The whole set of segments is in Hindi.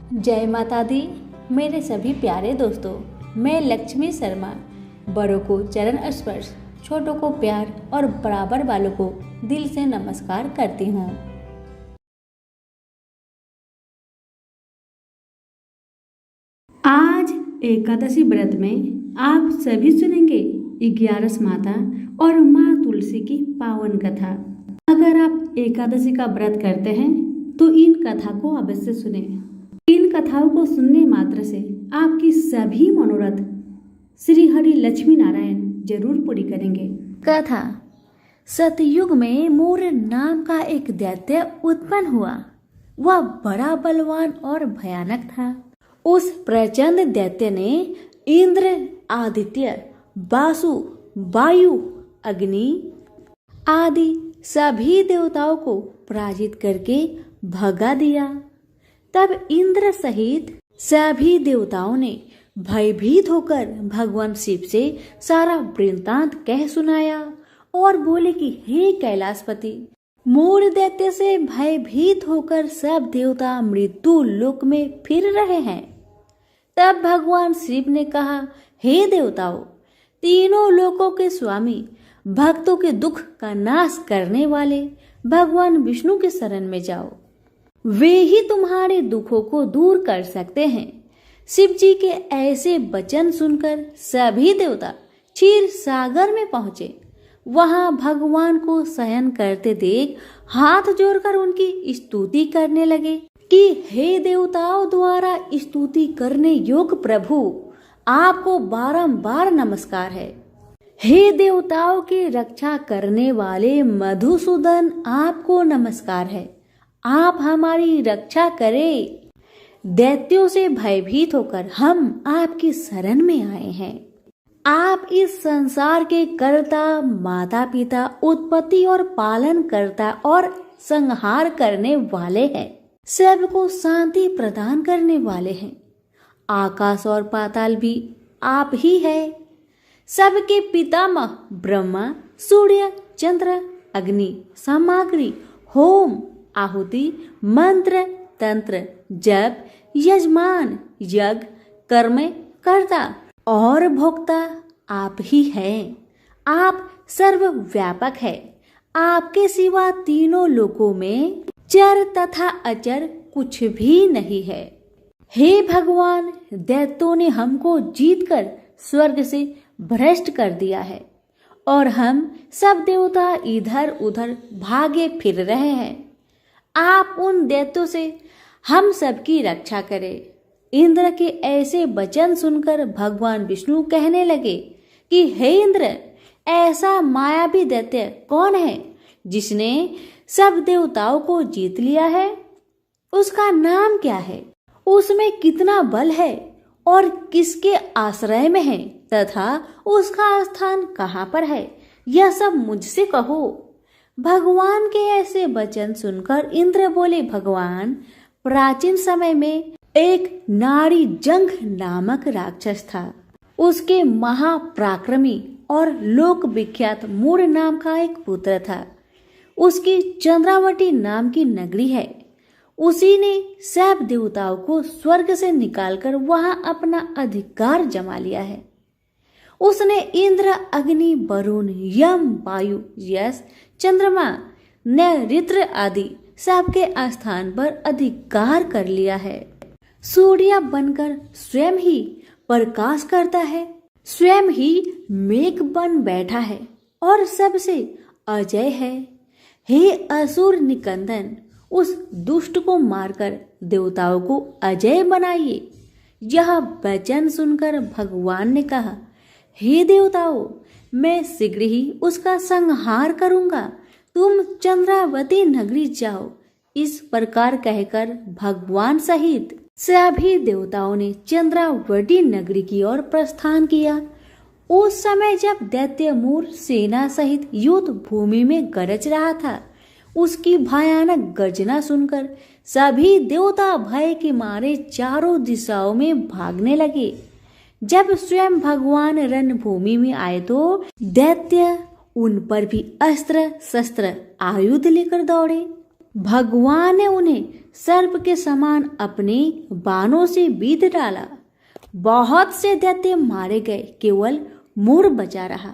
जय माता दी। मेरे सभी प्यारे दोस्तों, मैं लक्ष्मी शर्मा बड़ों को चरण स्पर्श, छोटों को प्यार और बराबर वालों को दिल से नमस्कार करती हूँ। आज एकादशी व्रत में आप सभी सुनेंगे 11 माता और माँ तुलसी की पावन कथा। अगर आप एकादशी का व्रत करते हैं तो इन कथा को अवश्य सुने। इन कथाओं को सुनने मात्र से आपकी सभी मनोरथ श्री हरि लक्ष्मी नारायण जरूर पूरी करेंगे। कथा। सतयुग में मूर नाम का एक दैत्य उत्पन्न हुआ। वह बड़ा बलवान और भयानक था। उस प्रचंड दैत्य ने इंद्र, आदित्य, वासु, वायु, अग्नि आदि सभी देवताओं को पराजित करके भगा दिया। तब इंद्र सहित सभी देवताओं ने भयभीत होकर भगवान शिव से सारा वृत्तांत कह सुनाया और बोले कि हे कैलाशपति, मूढ़ दैत्य से भयभीत होकर सब देवता मृत्यु लोक में फिर रहे हैं। तब भगवान शिव ने कहा, हे देवताओं, तीनों लोकों के स्वामी, भक्तों के दुख का नाश करने वाले भगवान विष्णु के शरण में जाओ। वे ही तुम्हारे दुखों को दूर कर सकते हैं। शिव जी के ऐसे वचन सुनकर सभी देवता क्षीर सागर में पहुंचे। वहां भगवान को शयन करते देख हाथ जोड़कर उनकी स्तुति करने लगे कि हे देवताओं द्वारा स्तुति करने योग्य प्रभु, आपको बारंबार नमस्कार है। हे देवताओं की रक्षा करने वाले मधुसूदन, आपको नमस्कार है। आप हमारी रक्षा करें। दैत्यों से भयभीत होकर हम आपकी शरण में आए हैं। आप इस संसार के कर्ता, माता पिता, उत्पत्ति और पालन करता और संहार करने वाले हैं। सबको शांति प्रदान करने वाले हैं। आकाश और पाताल भी आप ही है। सबके पितामह ब्रह्मा, सूर्य, चंद्र, अग्नि, सामग्री, होम, आहुति, मंत्र, तंत्र, जप, यजमान, यज्ञ, कर्म कर्ता और भोक्ता आप ही हैं। आप सर्वव्यापक है। आपके सिवा तीनों लोकों में चर तथा अचर कुछ भी नहीं है। हे भगवान, दैत्यों ने हमको जीतकर स्वर्ग से भ्रष्ट कर दिया है और हम सब देवता इधर उधर भागे फिर रहे हैं। आप उन दैत्यों से हम सबकी रक्षा करें। इंद्र के ऐसे वचन सुनकर भगवान विष्णु कहने लगे कि हे इंद्र, ऐसा मायावी दैत्य कौन है जिसने सब देवताओं को जीत लिया है? उसका नाम क्या है? उसमें कितना बल है और किसके आश्रय में है तथा उसका स्थान कहाँ पर है? यह सब मुझसे कहो। भगवान के ऐसे वचन सुनकर इंद्र बोले, भगवान, प्राचीन समय में एक नारी जंघ नामक राक्षस था। उसके महापराक्रमी और लोक विख्यात मूढ़ नाम का एक पुत्र था। उसकी चंद्रावती नाम की नगरी है। उसी ने सब देवताओं को स्वर्ग से निकालकर वहां अपना अधिकार जमा लिया है। उसने इंद्र, अग्नि, वरुण, यम, वायु, यश, चंद्रमा, नैऋत्य आदि सबके स्थान पर अधिकार कर लिया है। सूर्य बनकर स्वयं ही प्रकाश करता है, स्वयं ही मेघ बन बैठा है और सबसे अजय है। हे असुर निकंदन, उस दुष्ट को मारकर देवताओं को अजय बनाइए। यह वचन सुनकर भगवान ने कहा, हे देवताओं, मैं शीघ्र ही उसका संहार करूंगा। तुम चंद्रावती नगरी जाओ। इस प्रकार कहकर भगवान सहित सभी देवताओं ने चंद्रावती नगरी की ओर प्रस्थान किया। उस समय जब दैत्य मूर सेना सहित युद्ध भूमि में गरज रहा था, उसकी भयानक गर्जना सुनकर सभी देवता भय के मारे चारों दिशाओं में भागने लगे। जब स्वयं भगवान रणभूमि में आए तो दैत्य उन पर भी अस्त्र शस्त्र आयुध लेकर दौड़े। भगवान ने उन्हें सर्प के समान अपने बाणों से बीध डाला। बहुत से दैत्य मारे गए, केवल मोर बचा रहा।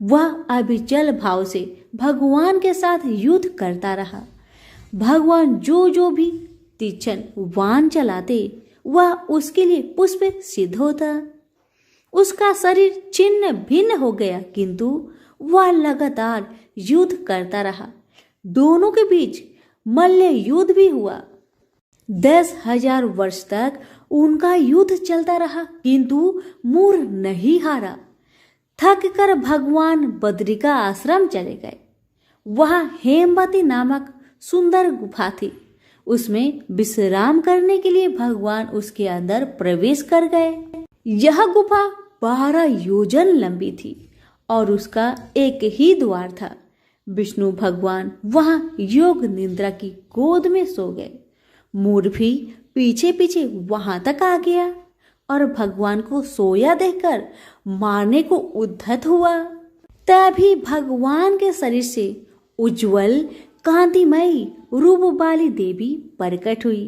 वह अविचल भाव से भगवान के साथ युद्ध करता रहा। भगवान जो भी तीक्ष्ण बाण चलाते वह उसके लिए पुष्प सिद्ध होता। उसका शरीर छिन्न भिन्न हो गया, किंतु वह लगातार युद्ध करता रहा। दोनों के बीच मल्ल युद्ध भी हुआ। 10,000 वर्ष तक उनका युद्ध चलता रहा, किंतु मोर नहीं हारा। थक कर भगवान बद्री का आश्रम चले गए। वहां हेमवती नामक सुंदर गुफा थी। उसमें विश्राम करने के लिए भगवान उसके अंदर प्रवेश कर गए। यह गुफा 12 योजन लंबी थी और उसका एक ही द्वार था। विष्णु भगवान वहां योग निद्रा की गोद में सो गए। मोर भी पीछे पीछे वहां तक आ गया और भगवान को सोया देखकर मारने को उद्धत हुआ। तभी भगवान के शरीर से उज्जवल कांतिमयी रूप वाली देवी प्रकट हुई।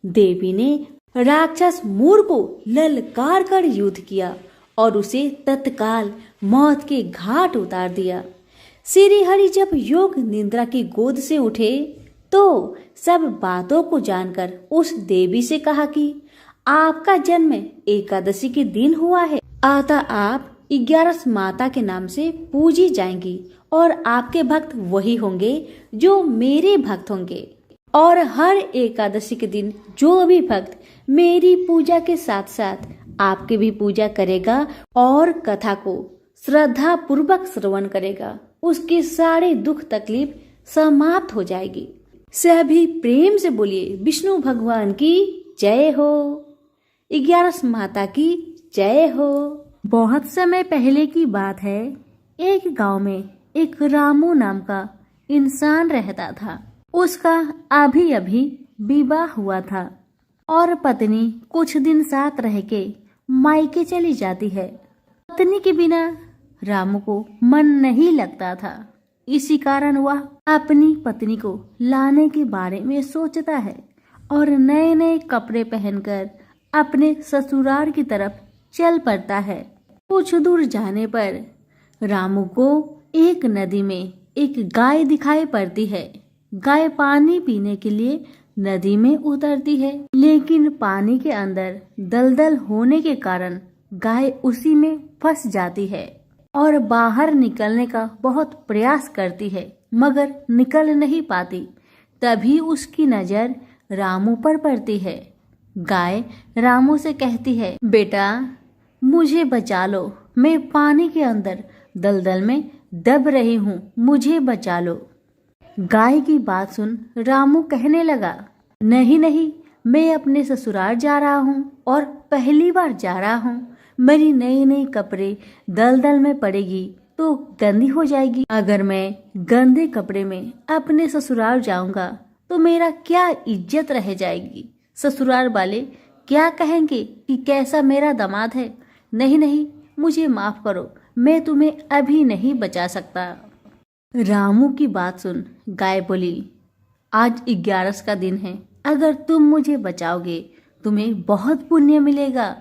देवी ने राक्षस मोर को ललकार कर युद्ध किया और उसे तत्काल मौत के घाट उतार दिया। श्री हरि जब योग निद्रा की गोद से उठे तो सब बातों को जानकर उस देवी से कहा कि आपका जन्म एकादशी के दिन हुआ है, अतः आप 11 माता के नाम से पूजी जाएंगी और आपके भक्त वही होंगे जो मेरे भक्त होंगे। और हर एकादशी के दिन जो भी भक्त मेरी पूजा के साथ साथ आपकी भी पूजा करेगा और कथा को श्रद्धा पूर्वक श्रवण करेगा, उसके सारे दुख तकलीफ समाप्त हो जाएगी। सभी प्रेम से बोलिए विष्णु भगवान की जय हो, 11 माता की जय हो। बहुत समय पहले की बात है। एक गांव में एक रामू नाम का इंसान रहता था। उसका अभी अभी विवाह हुआ था और पत्नी कुछ दिन साथ रह के मायके चली जाती है। पत्नी के बिना रामू को मन नहीं लगता था। इसी कारण वह अपनी पत्नी को लाने के बारे में सोचता है और नए नए कपड़े पहनकर अपने ससुराल की तरफ चल पड़ता है। कुछ दूर जाने पर रामू को एक नदी में एक गाय दिखाई पड़ती है। गाय पानी पीने के लिए नदी में उतरती है, लेकिन पानी के अंदर दलदल होने के कारण गाय उसी में फंस जाती है और बाहर निकलने का बहुत प्रयास करती है, मगर निकल नहीं पाती। तभी उसकी नजर रामू पर पड़ती है। गाय रामू से कहती है, बेटा मुझे बचा लो, मैं पानी के अंदर दलदल में दब रही हूँ, मुझे बचा लो। गाय की बात सुन रामू कहने लगा, नहीं नहीं, मैं अपने ससुराल जा रहा हूँ और पहली बार जा रहा हूँ। मेरी नई नई कपड़े दलदल में पड़ेगी तो गंदी हो जाएगी। अगर मैं गंदे कपड़े में अपने ससुराल जाऊंगा तो मेरा क्या इज्जत रह जाएगी। ससुराल वाले क्या कहेंगे कि कैसा मेरा दामाद है। नहीं नहीं, मुझे माफ करो, मैं तुम्हें अभी नहीं बचा सकता। रामू की बात सुन गाय बोली, आज 11 का दिन है, अगर तुम मुझे बचाओगे तुम्हें बहुत पुण्य मिलेगा,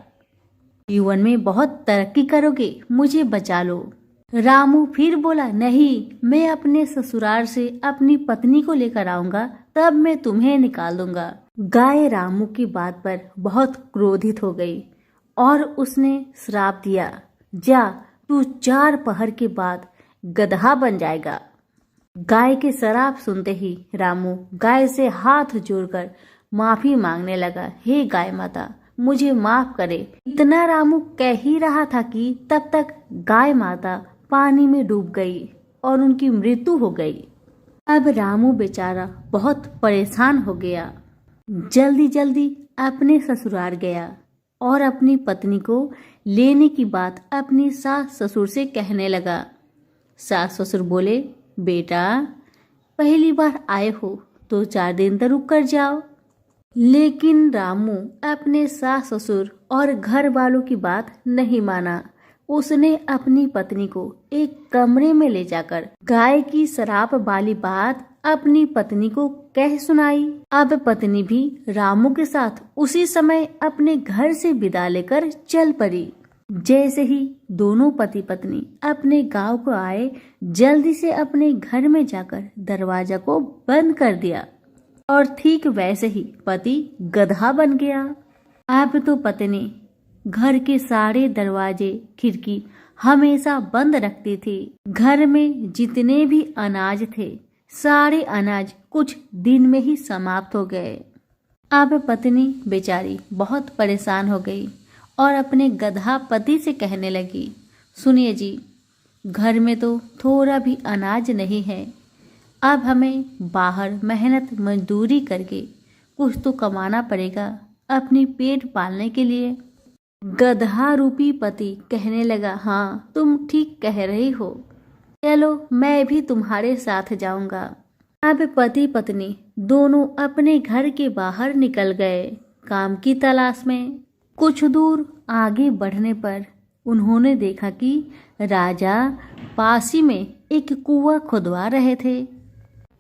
जीवन में बहुत तरक्की करोगे, मुझे बचा लो। रामू फिर बोला, नहीं, मैं अपने ससुराल से अपनी पत्नी को लेकर आऊंगा, तब मैं तुम्हें निकाल दूंगा। गाय रामू की बात पर बहुत क्रोधित हो गई और उसने श्राप दिया, जा तू 4 पहर के बाद गधा बन जाएगा। गाय के श्राप सुनते ही रामू गाय से हाथ जोड़कर माफी मांगने लगा, हे गाय माता मुझे माफ करे। इतना रामू कह ही रहा था कि तब तक गाय माता पानी में डूब गई और उनकी मृत्यु हो गई। अब रामू बेचारा बहुत परेशान हो गया। जल्दी जल्दी अपने ससुराल गया और अपनी पत्नी को लेने की बात अपनी सास ससुर से कहने लगा। सास ससुर बोले, बेटा पहली बार आए हो तो 4 दिन तक रुक कर जाओ। लेकिन रामू अपने सास ससुर और घर वालों की बात नहीं माना। उसने अपनी पत्नी को एक कमरे में ले जाकर गाय की श्राप वाली बात अपनी पत्नी को कह सुनाई। अब पत्नी भी रामू के साथ उसी समय अपने घर से विदा लेकर चल पड़ी। जैसे ही दोनों पति पत्नी अपने गांव को आए, जल्दी से अपने घर में जाकर दरवाजा को बंद कर दिया और ठीक वैसे ही पति गधा बन गया। अब तो पत्नी घर के सारे दरवाजे खिड़की हमेशा बंद रखती थी। घर में जितने भी अनाज थे, सारे अनाज कुछ दिन में ही समाप्त हो गए। अब पत्नी बेचारी बहुत परेशान हो गई और अपने गधा पति से कहने लगी, सुनिए जी, घर में तो थोड़ा भी अनाज नहीं है। अब हमें बाहर मेहनत मजदूरी करके कुछ तो कमाना पड़ेगा अपनी पेट पालने के लिए। गधा रूपी पति कहने लगा, हाँ तुम ठीक कह रही हो, चलो मैं भी तुम्हारे साथ जाऊंगा। अब पति पत्नी दोनों अपने घर के बाहर निकल गए काम की तलाश में। कुछ दूर आगे बढ़ने पर उन्होंने देखा कि राजा पास ही में एक कुआं खुदवा रहे थे।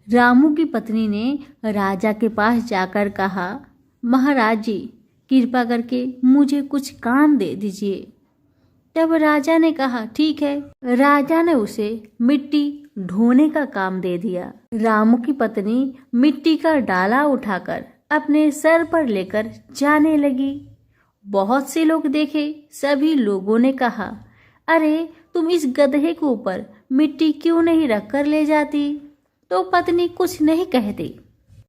रामू की पत्नी ने राजा के पास जाकर कहा, महाराज जी कृपा करके मुझे कुछ काम दे दीजिए। तब राजा ने कहा, ठीक है। राजा ने उसे मिट्टी ढोने का काम दे दिया। रामू की पत्नी मिट्टी का डाला उठाकर अपने सर पर लेकर जाने लगी। बहुत से लोग देखे, सभी लोगों ने कहा, अरे तुम इस गधे के ऊपर मिट्टी क्यों नहीं रखकर ले जाती? तो पत्नी कुछ नहीं कहती।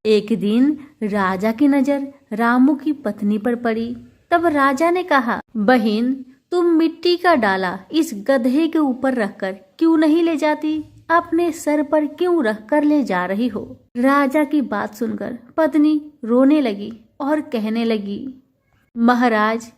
एक दिन राजा की नजर रामू की पत्नी पर पड़ी। तब राजा ने कहा, बहन तुम मिट्टी का डाला इस गधे के ऊपर रखकर क्यों नहीं ले जाती? अपने सर पर क्यों रखकर ले जा रही हो? राजा की बात सुनकर पत्नी रोने लगी और कहने लगी, महाराज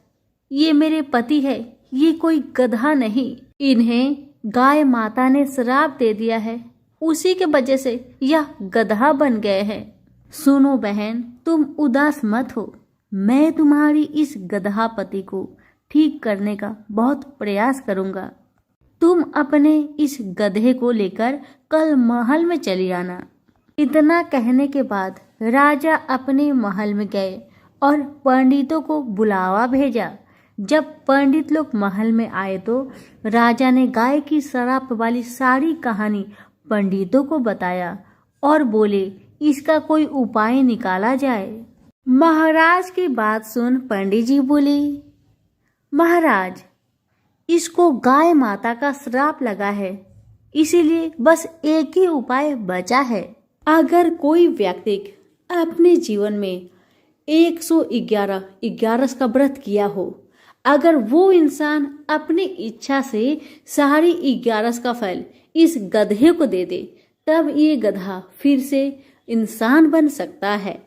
ये मेरे पति है, ये कोई गधा नहीं। इन्हें गाय माता ने श्राप दे दिया है, उसी के वजह से यह गधा बन गए हैं। सुनो बहन, तुम उदास मत हो, मैं तुम्हारी इस गधा पति को ठीक करने का बहुत प्रयास करूंगा। तुम अपने इस गधे को लेकर कल महल में चली आना। इतना कहने के बाद राजा अपने महल में गए और पंडितों को बुलावा भेजा। जब पंडित लोग महल में आए तो राजा ने गाय की श्राप वाली सारी कहानी पंडितों को बताया और बोले, इसका कोई उपाय निकाला जाए। महाराज की बात सुन पंडित जी बोले, महाराज इसको गाय माता का श्राप लगा है, इसीलिए बस एक ही उपाय बचा है। अगर कोई व्यक्ति अपने जीवन में 111 का व्रत किया हो, अगर वो इंसान अपनी इच्छा से सारी 11 का फल इस गधे को दे दे, तब ये गधा फिर से इंसान बन सकता है।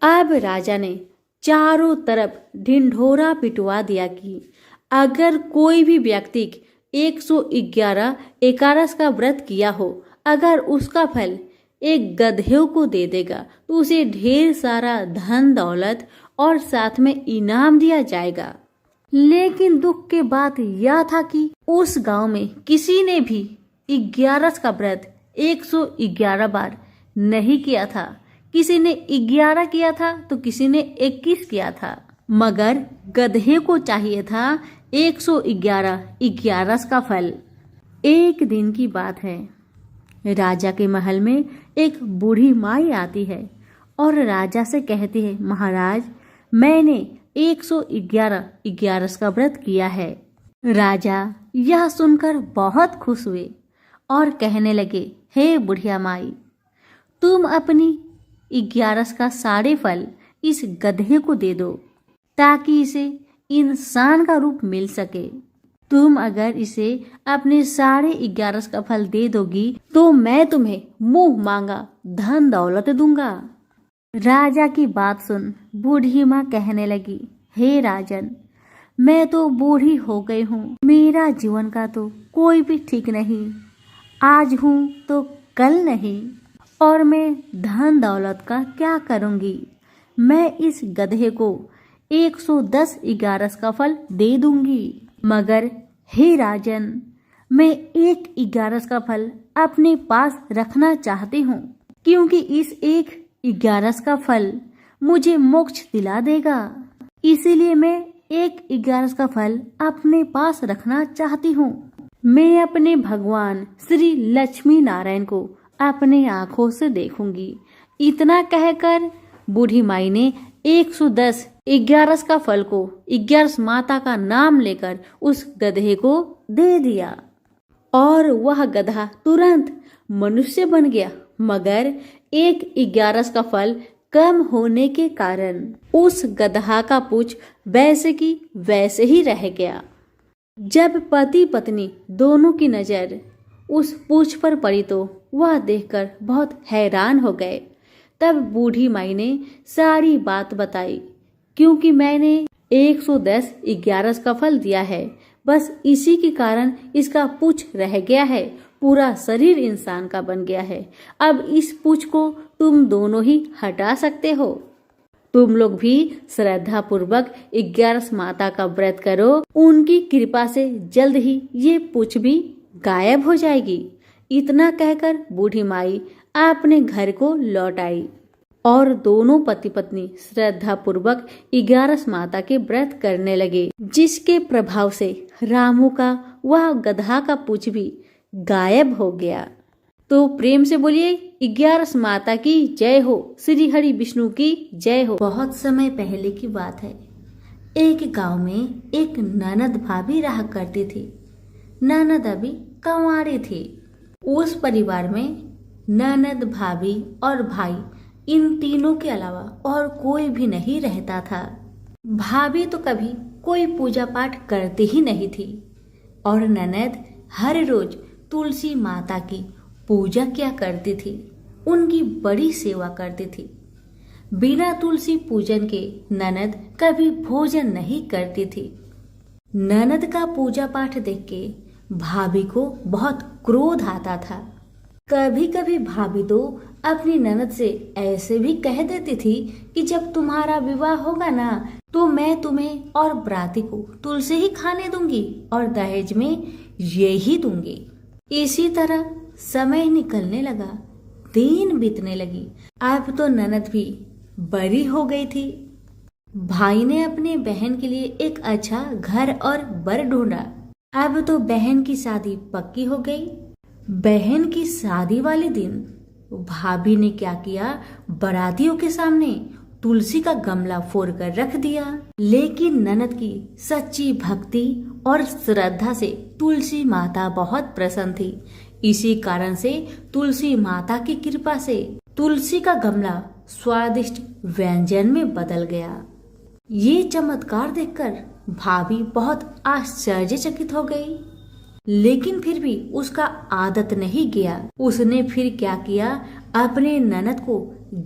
अब राजा ने चारों तरफ ढिंढोरा पिटवा दिया कि अगर कोई भी व्यक्ति 111 का व्रत किया हो, अगर उसका फल एक गधे को दे देगा तो उसे ढेर सारा धन दौलत और साथ में इनाम दिया जाएगा। लेकिन दुख की बात यह था कि उस गांव में किसी ने भी 11 का व्रत 111 बार नहीं किया था। किसी ने 11 किया था तो किसी ने 21 किया था, मगर गधे को चाहिए था 111 का फल। एक दिन की बात है, राजा के महल में एक बूढ़ी माई आती है और राजा से कहती है, महाराज मैंने 111 का व्रत किया है। राजा यह सुनकर बहुत खुश हुए और कहने लगे, हे बुढ़िया माई, तुम अपनी 11 का सारे फल इस गधे को दे दो ताकि इसे इंसान का रूप मिल सके। तुम अगर इसे अपने सारे 11 का फल दे दोगी तो मैं तुम्हें मुंह मांगा धन दौलत दूंगा। राजा की बात सुन बूढ़ी माँ कहने लगी, हे राजन, मैं तो बूढ़ी हो गई हूँ, मेरा जीवन का तो कोई भी ठीक नहीं, आज हूँ तो कल नहीं, और मैं धन दौलत का क्या करूँगी। मैं इस गधे को 111 का फल दे दूंगी, मगर हे राजन, मैं 11 का फल अपने पास रखना चाहती हूँ। क्योंकि इस एक 11 का फल मुझे मोक्ष दिला देगा। इसीलिए मैं एक 11 का फल अपने पास रखना चाहती हूँ। मैं अपने भगवान श्री लक्ष्मी नारायण को अपने आँखों से देखूंगी। इतना कहकर बूढ़ी माई ने 110 11 का फल को 11 माता का नाम लेकर उस गधे को दे दिया और वह गधा तुरंत मनुष्य बन गया। मगर एक 11 का फल कम होने के कारण उस गधा का पूंछ वैसे की वैसे ही रह गया। जब पति पत्नी दोनों की नजर उस पूंछ पर पड़ी तो वह देखकर बहुत हैरान हो गए। तब बूढ़ी माई ने सारी बात बताई, क्योंकि मैंने 110 11 का फल दिया है, बस इसी के कारण इसका पूंछ रह गया है, पूरा शरीर इंसान का बन गया है। अब इस पूंछ को तुम दोनों ही हटा सकते हो। तुम लोग भी श्रद्धा पूर्वक 11 माता का व्रत करो, उनकी कृपा से जल्द ही ये पूंछ भी गायब हो जाएगी। इतना कहकर बूढ़ी माई अपने घर को लौट आई और दोनों पति पत्नी श्रद्धा पूर्वक 11 माता के व्रत करने लगे, जिसके प्रभाव से रामू का वह गधा का पूंछ भी गायब हो गया। तो प्रेम से बोलिए 11 माता की जय हो, श्री हरि विष्णु की जय हो। बहुत समय पहले की बात है। एक गांव में एक ननद भाभी रहा करती थी। ननद अभी कंवारी थी। उस परिवार में ननद, भाभी और भाई, इन तीनों के अलावा और कोई भी नहीं रहता था। भाभी तो कभी कोई पूजा पाठ करती ही नहीं थी और ननद हर रोज तुलसी माता की पूजा किया करती थी, उनकी बड़ी सेवा करती थी। बिना तुलसी पूजन के ननद कभी भोजन नहीं करती थी। ननद का पूजा पाठ देख के भाभी को बहुत क्रोध आता था। कभी कभी भाभी तो अपनी ननद से ऐसे भी कह देती थी कि जब तुम्हारा विवाह होगा ना, तो मैं तुम्हें और बराती को तुलसी ही खाने दूंगी और दहेज में ये ही दूंगी। इसी तरह समय निकलने लगा, दिन बीतने लगी। अब तो ननद भी बड़ी हो गई थी। भाई ने अपने बहन के लिए एक अच्छा घर और बर ढूंढा। अब तो बहन की शादी पक्की हो गई। बहन की शादी वाले दिन भाभी ने क्या किया, बारातियों के सामने तुलसी का गमला फोड़ कर रख दिया। लेकिन ननद की सच्ची भक्ति और श्रद्धा से तुलसी माता बहुत प्रसन्न थी। इसी कारण से तुलसी माता की कृपा से तुलसी का गमला स्वादिष्ट व्यंजन में बदल गया। ये चमत्कार देखकर भाभी बहुत आश्चर्यचकित हो गई, लेकिन फिर भी उसका आदत नहीं गया। उसने फिर क्या किया, अपने ननद को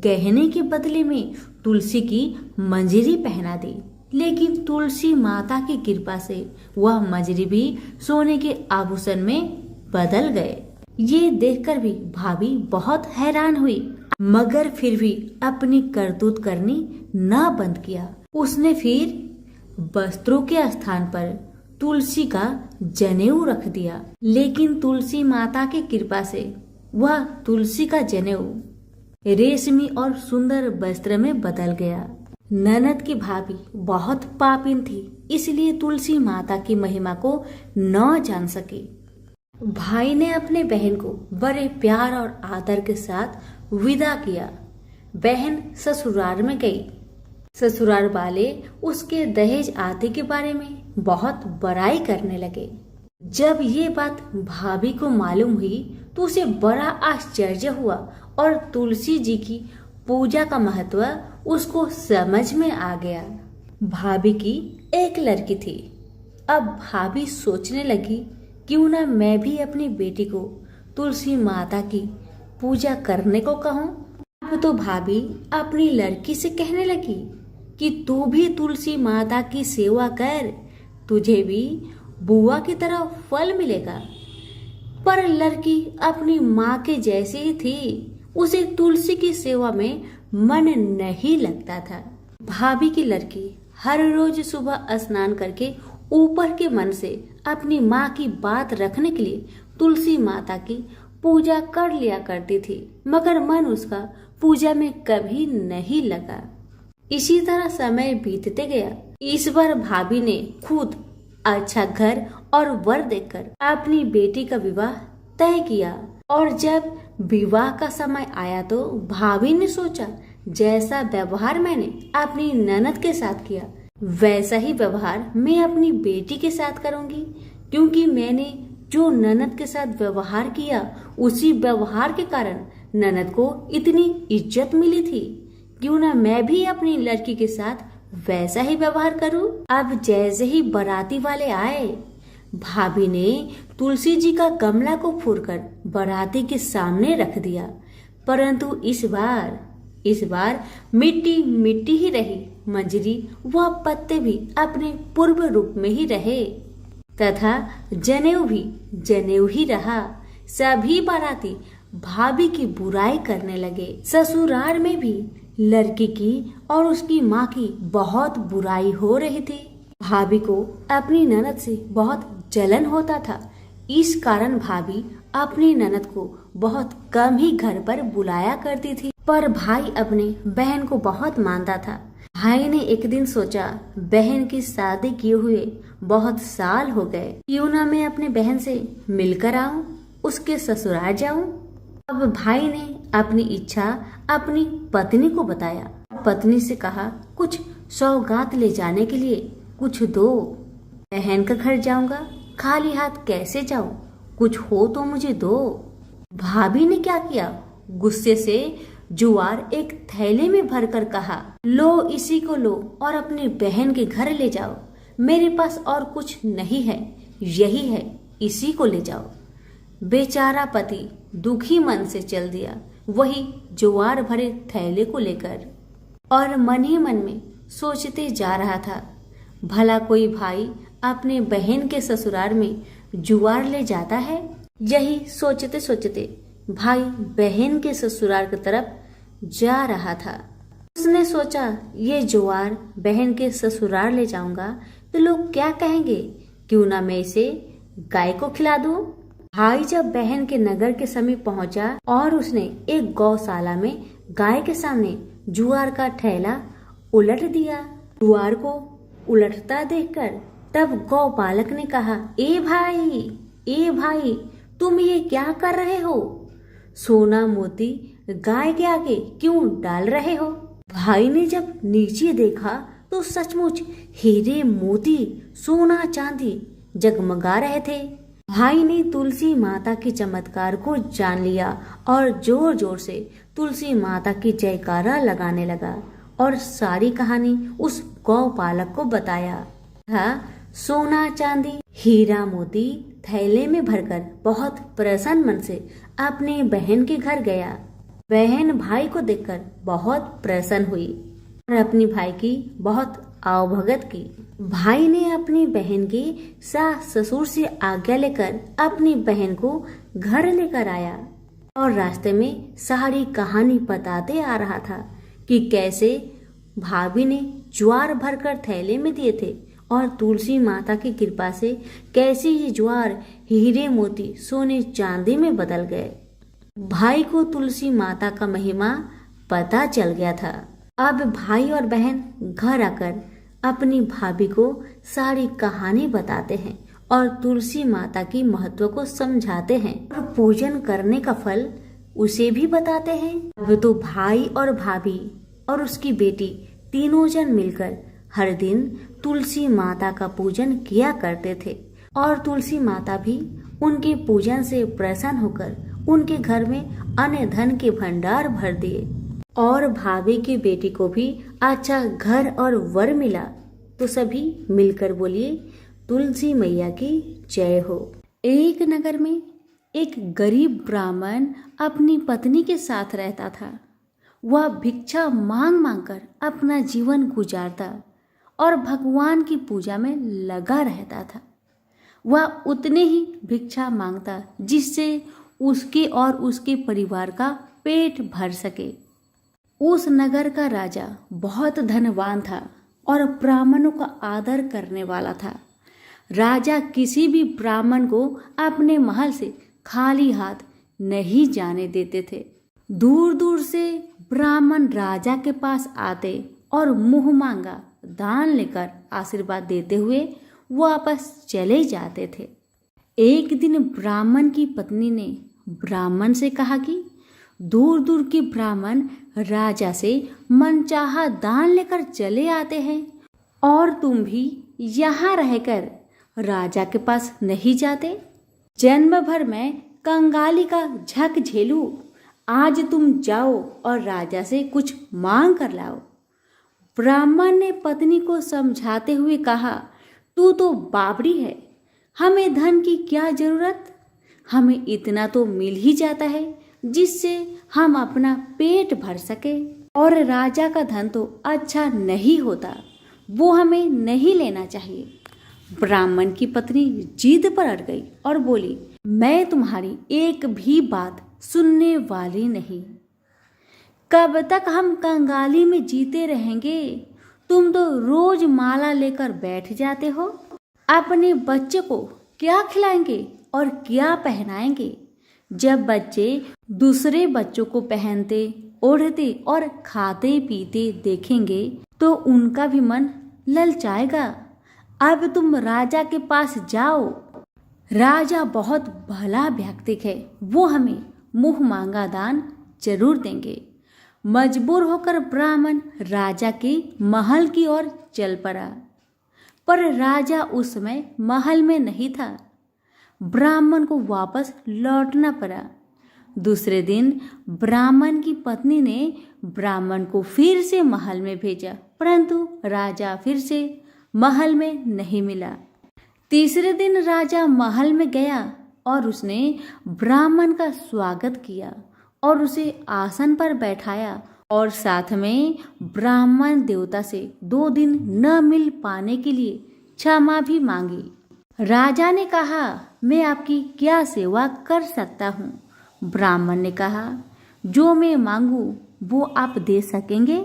गहने के बदले में तुलसी की मंजरी पहना दी। लेकिन तुलसी माता की कृपा से वह मंजरी भी सोने के आभूषण में बदल गए। ये देखकर भी भाभी बहुत हैरान हुई, मगर फिर भी अपनी करतूत करनी न बंद किया। उसने फिर वस्त्रों के स्थान पर तुलसी का जनेऊ रख दिया। लेकिन तुलसी माता की कृपा से वह तुलसी का जनेऊ रेशमी और सुंदर वस्त्र में बदल गया। ननद की भाभी बहुत पापिन थी, इसलिए तुलसी माता की महिमा को न जान सकी। भाई ने अपने बहन को बड़े प्यार और आदर के साथ विदा किया। बहन ससुराल में गई। ससुराल वाले उसके दहेज आदि के बारे में बहुत बड़ाई करने लगे। जब ये बात भाभी को मालूम हुई तो उसे बड़ा आश्चर्य हुआ और तुलसी जी की पूजा का महत्व उसको समझ में आ गया। भाभी की एक लड़की थी। अब भाभी सोचने लगी, क्यों ना मैं भी अपनी बेटी को तुलसी माता की पूजा करने को कहूँ। अब तो भाभी अपनी लड़की से कहने लगी कि तू भी तुलसी माता की सेवा कर, तुझे भी बुआ की तरह फल मिलेगा। पर लड़की अपनी माँ के जैसी ही थी, उसे तुलसी की सेवा में मन नहीं लगता था। भाभी की लड़की हर रोज सुबह स्नान करके ऊपर के मन से अपनी माँ की बात रखने के लिए तुलसी माता की पूजा कर लिया करती थी, मगर मन उसका पूजा में कभी नहीं लगा। इसी तरह समय बीतते गया। इस बार भाभी ने खुद अच्छा घर और वर देखकर अपनी बेटी का विवाह तय किया। और जब विवाह का समय आया तो भाभी ने सोचा, जैसा व्यवहार मैंने अपनी ननद के साथ किया वैसा ही व्यवहार मैं अपनी बेटी के साथ करूंगी, क्योंकि मैंने जो ननद के साथ व्यवहार किया उसी व्यवहार के कारण ननद को इतनी इज्जत मिली थी। क्यों ना मैं भी अपनी लड़की के साथ वैसा ही व्यवहार करूं। अब जैसे ही बाराती वाले आए, भाभी ने तुलसी जी का गमला को फोड़कर बाराती के सामने रख दिया, परंतु इस बार मिट्टी मिट्टी ही रही। मंजरी व पत्ते भी अपने पूर्व रूप में ही रहे तथा जनेऊ भी जनेऊ ही रहा। सभी बाराती भाभी की बुराई करने लगे। ससुराल में भी लड़की की और उसकी माँ की बहुत बुराई हो रही थी। भाभी को अपनी ननद से बहुत जलन होता था। इस कारण भाभी अपनी ननद को बहुत कम ही घर पर बुलाया करती थी। पर भाई अपने बहन को बहुत मानता था। भाई ने एक दिन सोचा, बहन की शादी किए हुए बहुत साल हो गए, क्यों ना मैं अपने बहन से मिलकर आऊं, उसके ससुराल जाऊं। अब भाई ने अपनी इच्छा अपनी पत्नी को बताया। पत्नी से कहा, कुछ सौगात ले जाने के लिए कुछ दो। बहन का घर जाऊंगा, खाली हाथ कैसे जाऊं, कुछ हो तो मुझे दो। भाभी ने क्या किया, गुस्से से जुआर एक थैले में भरकर कहा, लो इसी को लो और अपनी बहन के घर ले जाओ। मेरे पास और कुछ नहीं है, यही है, इसी को ले जाओ। बेचारा पति दुखी मन से चल दिया वही जुआर भरे थैले को लेकर, और मन ही मन में सोचते जा रहा था, भला कोई भाई अपने बहन के ससुराल में जुआर ले जाता है। यही सोचते सोचते भाई बहन के ससुराल की तरफ जा रहा था। उसने सोचा, ये जुआर बहन के ससुराल ले जाऊंगा तो लोग क्या कहेंगे, क्यों ना मैं इसे गाय को खिला दूं। भाई जब बहन के नगर के समीप पहुंचा और उसने एक गौशाला में गाय के सामने जुआर का थैला उलट दिया। जुआर को उलटता देखकर तब गौपालक ने कहा, ए भाई तुम ये क्या कर रहे हो, सोना मोती गाय के आगे क्यों डाल रहे हो। भाई ने जब नीचे देखा तो सचमुच हीरे मोती सोना चांदी जगमगा रहे थे। भाई ने तुलसी माता के चमत्कार को जान लिया और जोर जोर से तुलसी माता की जयकारा लगाने लगा और सारी कहानी उस गौपालक को बताया। सोना चांदी हीरा मोती थैले में भरकर बहुत प्रसन्न मन से अपने बहन के घर गया। बहन भाई को देखकर बहुत प्रसन्न हुई और अपनी भाई की बहुत आवभगत की। भाई ने अपनी बहन के सास ससुर से आज्ञा लेकर अपनी बहन को घर लेकर आया और रास्ते में सारी कहानी बताते आ रहा था कि कैसे भाभी ने ज्वार भरकर थैले में दिए थे और तुलसी माता की कृपा से कैसे ये ज्वार हीरे मोती सोने चांदी में बदल गए। भाई को तुलसी माता का महिमा पता चल गया था। अब भाई और बहन घर आकर अपनी भाभी को सारी कहानी बताते हैं और तुलसी माता की महत्व को समझाते हैं और पूजन करने का फल उसे भी बताते हैं। अब तो भाई और भाभी और उसकी बेटी तीनों जन मिलकर हर दिन तुलसी माता का पूजन किया करते थे और तुलसी माता भी उनके पूजन से प्रसन्न होकर उनके घर में अन्न धन के भंडार भर दिए और भाभी की बेटी को भी अच्छा घर और वर मिला। तो सभी मिलकर बोलिए, तुलसी मैया की जय हो। एक नगर में एक गरीब ब्राह्मण अपनी पत्नी के साथ रहता था। वह भिक्षा मांग मांग कर अपना जीवन गुजारता और भगवान की पूजा में लगा रहता था। वह उतने ही भिक्षा मांगता जिससे उसके और उसके परिवार का पेट भर सके। उस नगर का राजा बहुत धनवान था और ब्राह्मणों का आदर करने वाला था। राजा किसी भी ब्राह्मण को अपने महल से खाली हाथ नहीं जाने देते थे। दूर दूर से ब्राह्मण राजा के पास आते और मुंह मांगा दान लेकर आशीर्वाद देते हुए वापस चले जाते थे। एक दिन ब्राह्मण की पत्नी ने ब्राह्मण से कहा कि दूर दूर के ब्राह्मण राजा से मनचाहा दान लेकर चले आते हैं और तुम भी यहाँ रहकर राजा के पास नहीं जाते। जन्म भर में कंगाली का झक झेलूं, आज तुम जाओ और राजा से कुछ मांग कर लाओ। ब्राह्मण ने पत्नी को समझाते हुए कहा, तू तो बावड़ी है, हमें धन की क्या जरूरत, हमें इतना तो मिल ही जाता है जिससे हम अपना पेट भर सके, और राजा का धन तो अच्छा नहीं होता, वो हमें नहीं लेना चाहिए। ब्राह्मण की पत्नी जिद पर अड़ गई और बोली, मैं तुम्हारी एक भी बात सुनने वाली नहीं। कब तक हम कंगाली में जीते रहेंगे? तुम तो रोज माला लेकर बैठ जाते हो। अपने बच्चे को क्या खिलाएंगे और क्या पहनाएंगे? जब बच्चे दूसरे बच्चों को पहनते, ओढ़ते और खाते पीते देखेंगे तो उनका भी मन ललचाएगा। अब तुम राजा के पास जाओ, राजा बहुत भला व्यक्ति है, वो हमें मुंह मांगा दान जरूर देंगे। मजबूर होकर ब्राह्मण राजा के महल की ओर चल पड़ा, पर राजा उस समय महल में नहीं था। ब्राह्मण को वापस लौटना पड़ा। दूसरे दिन ब्राह्मण की पत्नी ने ब्राह्मण को फिर से महल में भेजा, परंतु राजा फिर से महल में नहीं मिला। तीसरे दिन राजा महल में गया और उसने ब्राह्मण का स्वागत किया और उसे आसन पर बैठाया और साथ में ब्राह्मण देवता से 2 दिन न मिल पाने के लिए क्षमा भी मांगी। राजा ने कहा, मैं आपकी क्या सेवा कर सकता हूँ? ब्राह्मण ने कहा, जो मैं मांगू वो आप दे सकेंगे?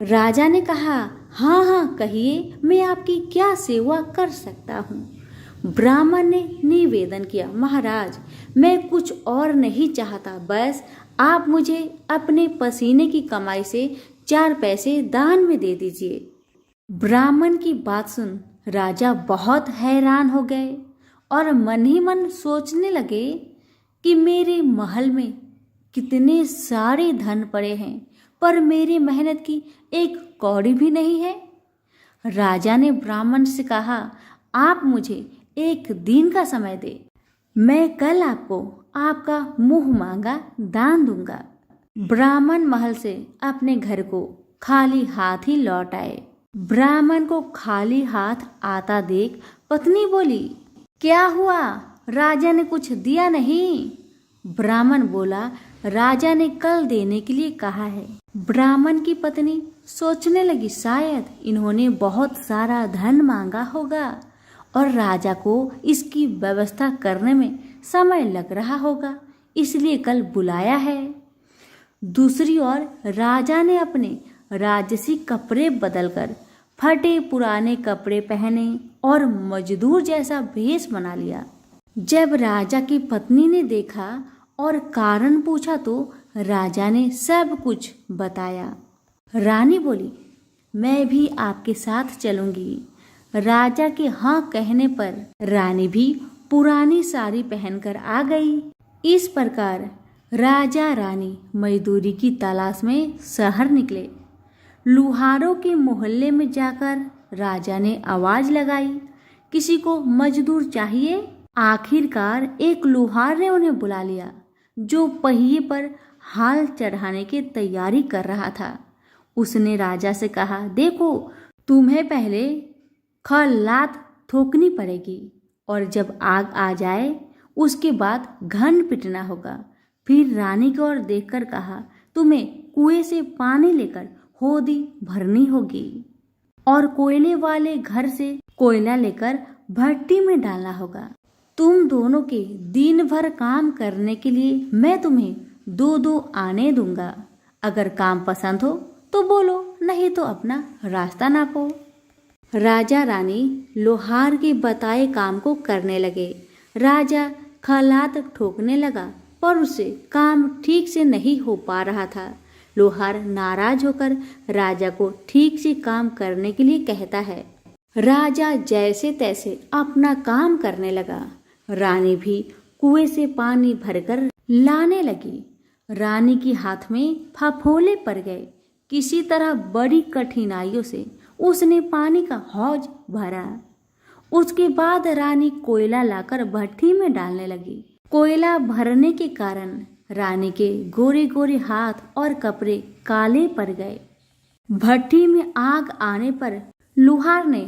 राजा ने कहा, हाँ हाँ कहिए, मैं आपकी क्या सेवा कर सकता हूँ? ब्राह्मण ने निवेदन किया, महाराज मैं कुछ और नहीं चाहता, बस आप मुझे अपने पसीने की कमाई से 4 पैसे दान में दे दीजिए। ब्राह्मण की बात सुन राजा बहुत हैरान हो गए और मन ही मन सोचने लगे कि मेरे महल में कितने सारे धन पड़े हैं, पर मेरी मेहनत की एक कौड़ी भी नहीं है। राजा ने ब्राह्मण से कहा, आप मुझे 1 दिन का समय दे, मैं कल आपको आपका मुंह मांगा दान दूंगा। ब्राह्मण महल से अपने घर को खाली हाथ ही लौट आए। ब्राह्मण को खाली हाथ आता देख पत्नी बोली, क्या हुआ, राजा ने कुछ दिया नहीं? ब्राह्मण बोला, राजा ने कल देने के लिए कहा है। ब्राह्मण की पत्नी सोचने लगी, शायद इन्होंने बहुत सारा धन मांगा होगा और राजा को इसकी व्यवस्था करने में समय लग रहा होगा, इसलिए कल बुलाया है। दूसरी ओर राजा ने अपने राजसी कपड़े बदलकर फटे पुराने कपड़े पहने और मजदूर जैसा भेष बना लिया। जब राजा की पत्नी ने देखा और कारण पूछा तो राजा ने सब कुछ बताया। रानी बोली, मैं भी आपके साथ चलूंगी। राजा के हाँ कहने पर रानी भी पुरानी साड़ी पहनकर आ गई। इस प्रकार राजा रानी मजदूरी की तलाश में शहर निकले। लुहारों के मोहल्ले में जाकर राजा ने आवाज लगाई, किसी को मजदूर चाहिए? आखिरकार एक लुहार ने उन्हें बुला लिया, जो पहिए पर हाल चढ़ाने की तैयारी कर रहा था। उसने राजा से कहा, देखो तुम्हें पहले खलात ठोकनी पड़ेगी और जब आग आ जाए उसके बाद घन पिटना होगा। फिर रानी की ओर देखकर कहा, तुम्हें कुएं से पानी लेकर होदी भरनी होगी और कोयले वाले घर से कोयला लेकर भट्टी में डालना होगा। तुम दोनों के दिन भर काम करने के लिए मैं तुम्हें 2-2 आने दूंगा। अगर काम पसंद हो तो बोलो, नहीं तो अपना रास्ता नापो। राजा रानी लोहार के बताए काम को करने लगे। राजा खलात ठोकने लगा पर उससे काम ठीक से नहीं हो पा रहा था। लोहार नाराज होकर राजा को ठीक से काम करने के लिए कहता है। राजा जैसे तैसे अपना काम करने लगा। रानी भी कुएं से पानी भरकर लाने लगी। रानी के हाथ में फफोले पड़ गए। किसी तरह बड़ी कठिनाइयों से उसने पानी का हौज भरा। उसके बाद रानी कोयला लाकर भट्टी में डालने लगी। कोयला भरने के कारण रानी के गोरे गोरे हाथ और कपड़े काले पड़ गए। भट्टी में आग आने पर लोहार ने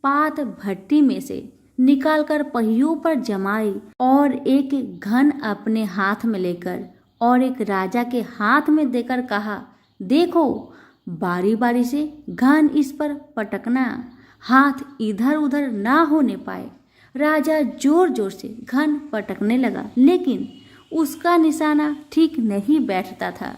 पात भट्टी में से निकालकर पहियों पर जमाई और एक घन अपने हाथ में लेकर और एक राजा के हाथ में देकर कहा, देखो, बारी बारी से घन इस पर पटकना, हाथ इधर उधर ना होने पाए। राजा जोर जोर से घन पटकने लगा, लेकिन उसका निशाना ठीक नहीं बैठता था।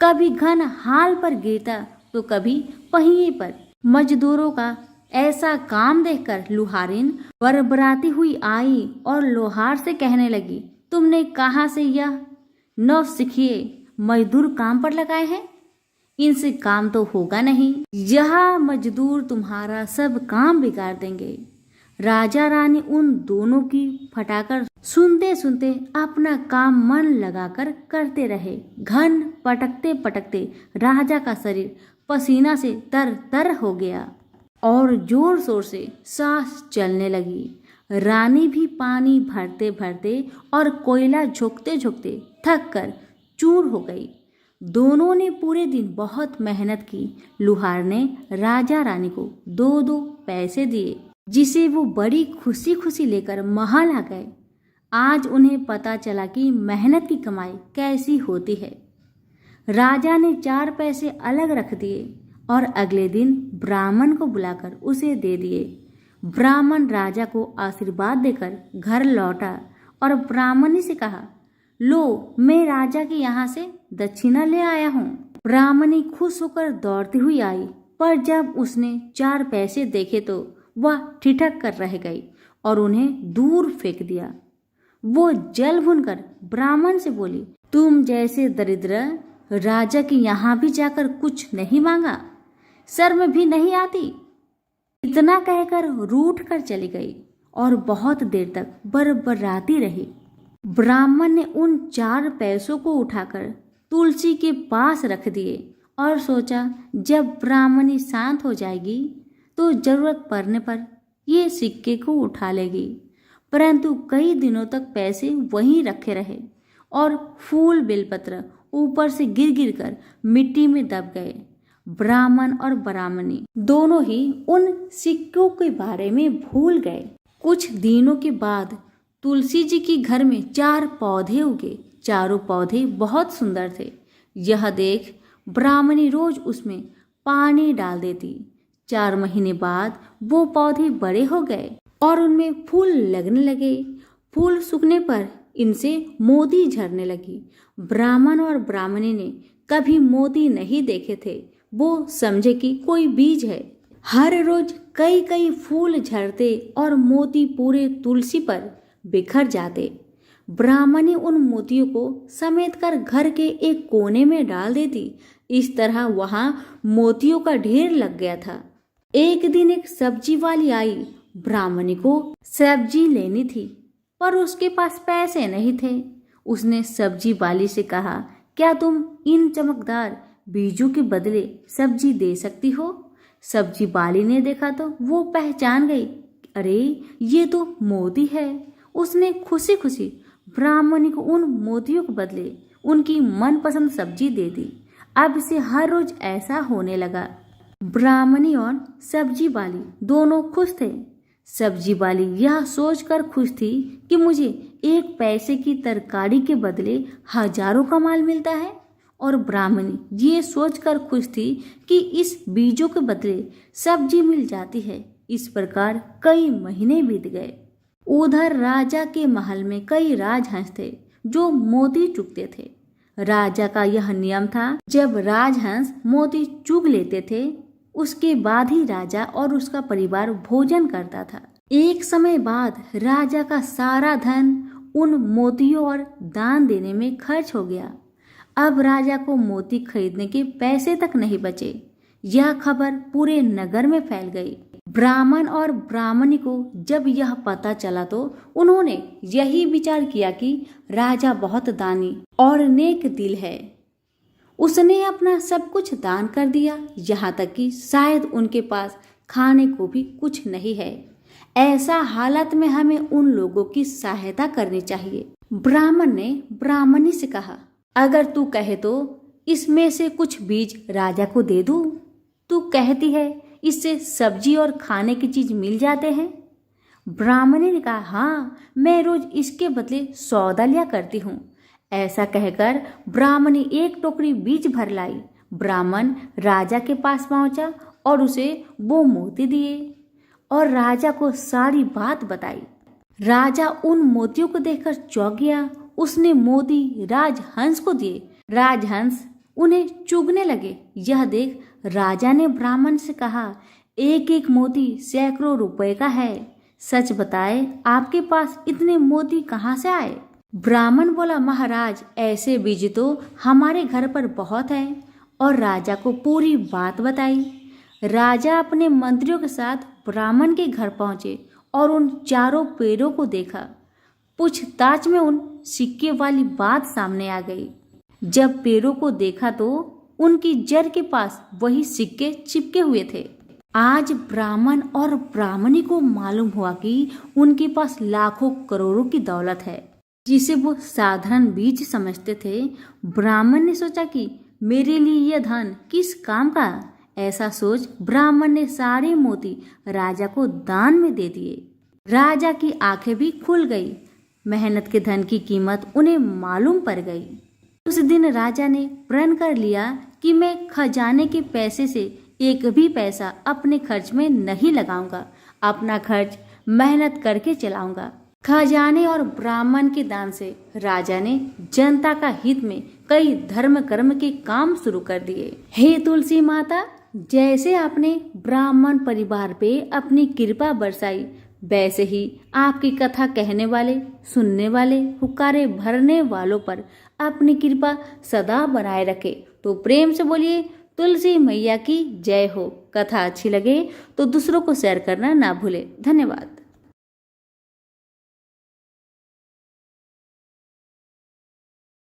कभी घन हाल पर गिरता तो कभी पहिए पर। मजदूरों का ऐसा काम देखकर लुहारिन बरबराती हुई आई और लोहार से कहने लगी, तुमने कहाँ से यह नौसिखिए मजदूर काम पर लगाए हैं? इनसे काम तो होगा नहीं। यह मजदूर तुम्हारा सब काम बिगाड़ देंगे। राजा रानी उन दोनों की फटाकर सुनते सुनते अपना काम मन लगाकर करते रहे। घन पटकते पटकते राजा का शरीर पसीना से तर तर हो गया और जोर शोर से सांस चलने लगी। रानी भी पानी भरते भरते और कोयला झोंकते झोंकते थक कर चूर हो गई। दोनों ने पूरे दिन बहुत मेहनत की। लुहार ने राजा रानी को 2-2 पैसे दिए, जिसे वो बड़ी खुशी खुशी लेकर महल आ गए। आज उन्हें पता चला कि मेहनत की कमाई कैसी होती है। राजा ने 4 पैसे अलग रख दिए और अगले दिन ब्राह्मण को बुलाकर उसे दे दिए। ब्राह्मण राजा को आशीर्वाद देकर घर लौटा और ब्राह्मणी से कहा, लो, मैं राजा के यहाँ से दक्षिणा ले आया हूँ। ब्राह्मणी खुश होकर दौड़ती हुई आई, पर जब उसने 4 पैसे देखे तो वह ठिठक कर रह गई और उन्हें दूर फेंक दिया। वो जल भूनकर ब्राह्मण से बोली, तुम जैसे दरिद्र राजा के यहाँ भी जाकर कुछ नहीं मांगा, शर्म भी नहीं आती। इतना कहकर रूठ कर चली गई और बहुत देर तक बरबराती रही। ब्राह्मण ने उन 4 पैसों को उठाकर तुलसी के पास रख दिए और सोचा, जब ब्राह्मणी शांत हो जाएगी तो जरूरत पड़ने पर ये सिक्के को उठा लेगी। परंतु कई दिनों तक पैसे वहीं रखे रहे और फूल बेलपत्र ऊपर से गिर गिर कर मिट्टी में दब गए। ब्राह्मण और ब्राह्मणी दोनों ही उन सिक्कों के बारे में भूल गए। कुछ दिनों के बाद तुलसी जी के घर में 4 पौधे उगे। चारों पौधे बहुत सुंदर थे। यह देख ब्राह्मणी रोज उसमें पानी डाल देती। 4 महीने बाद वो पौधे बड़े हो गए और उनमें फूल लगने लगे। फूल सूखने पर इनसे मोती झरने लगी। ब्राह्मण और ब्राह्मणी ने कभी मोती नहीं देखे थे। वो समझे कि कोई बीज है। हर रोज कई कई फूल झरते और मोती पूरे तुलसी पर बिखर जाते। ब्राह्मणी उन मोतियों को समेट कर घर के एक कोने में डाल देती। इस तरह वहां मोतियों का ढेर लग गया था। एक दिन एक सब्जी वाली आई। ब्राह्मणी को सब्जी लेनी थी, पर उसके पास पैसे नहीं थे। उसने सब्जी वाली से कहा, क्या तुम इन चमकदार बीजों के बदले सब्जी दे सकती हो? सब्जी वाली ने देखा तो वो पहचान गई, अरे ये तो मोती है। उसने खुशी खुशी ब्राह्मणी को उन मोतियों के बदले उनकी मनपसंद सब्जी दे दी। अब से हर रोज ऐसा होने लगा। ब्राह्मणी और सब्जी वाली दोनों खुश थे। सब्जी वाली यह सोचकर खुश थी कि मुझे 1 पैसे की तरकारी के बदले हजारों का माल मिलता है, और ब्राह्मणी ये सोचकर खुश थी कि इस बीजों के बदले सब्जी मिल जाती है। इस प्रकार कई महीने बीत गए। उधर राजा के महल में कई राजहंस थे जो मोती चुगते थे। राजा का यह नियम था, जब राजहंस मोती चुग लेते थे उसके बाद ही राजा और उसका परिवार भोजन करता था। एक समय बाद राजा का सारा धन उन मोतियों और दान देने में खर्च हो गया। अब राजा को मोती खरीदने के पैसे तक नहीं बचे। यह खबर पूरे नगर में फैल गई। ब्राह्मण और ब्राह्मणी को जब यह पता चला तो उन्होंने यही विचार किया कि राजा बहुत दानी और नेक दिल है। उसने अपना सब कुछ दान कर दिया, यहाँ तक कि शायद उनके पास खाने को भी कुछ नहीं है। ऐसा हालत में हमें उन लोगों की सहायता करनी चाहिए। ब्राह्मण ने ब्राह्मणी से कहा, अगर तू कहे तो इसमें से कुछ बीज राजा को दे दूं। तू कहती है इससे सब्जी और खाने की चीज मिल जाते हैं। ब्राह्मणी ने कहा, हाँ, मैं रोज इसके बदले सौदा लिया करती हूँ। ऐसा कहकर ब्राह्मणी एक टोकरी बीज भर लाई। ब्राह्मण राजा के पास पहुंचा और उसे वो मोती दिए और राजा को सारी बात बताई। राजा उन मोतियों को देखकर चौंक गया। उसने मोती राजहंस को दिए। राजहंस उन्हें चुगने लगे। यह देख राजा ने ब्राह्मण से कहा, एक एक मोती सैकड़ों रुपए का है। सच बताए, आपके पास इतने मोती कहाँ से आए? ब्राह्मण बोला, महाराज, ऐसे बीज तो हमारे घर पर बहुत है। और राजा को पूरी बात बताई। राजा अपने मंत्रियों के साथ ब्राह्मण के घर पहुंचे और उन चारों पेड़ों को देखा। पूछताछ में उन सिक्के वाली बात सामने आ गई। जब पेड़ों को देखा तो उनकी जड़ के पास वही सिक्के चिपके हुए थे। आज ब्राह्मण और ब्राह्मणी को मालूम हुआ कि उनके पास लाखों करोड़ों की दौलत है, जिसे वो साधारण बीज समझते थे। ब्राह्मण ने सोचा कि मेरे लिए यह धन किस काम का। ऐसा सोच ब्राह्मण ने सारे मोती राजा को दान में दे दिए। राजा की आंखें भी खुल गई। मेहनत के धन की कीमत उन्हें मालूम पड़ गई। उस दिन राजा ने प्रण कर लिया कि मैं खजाने के पैसे से एक भी पैसा अपने खर्च में नहीं लगाऊंगा। अपना खर्च मेहनत करके चलाऊंगा। खजाने और ब्राह्मण के दान से राजा ने जनता का हित में कई धर्म कर्म के काम शुरू कर दिए। हे तुलसी माता, जैसे आपने ब्राह्मण परिवार पे अपनी कृपा बरसाई, वैसे ही आपकी कथा कहने वाले, सुनने वाले, हुक्कारे भरने वालों पर अपनी कृपा सदा बनाए रखे। तो प्रेम से बोलिए, तुलसी मैया की जय हो। कथा अच्छी लगे तो दूसरों को शेयर करना ना भूले। धन्यवाद।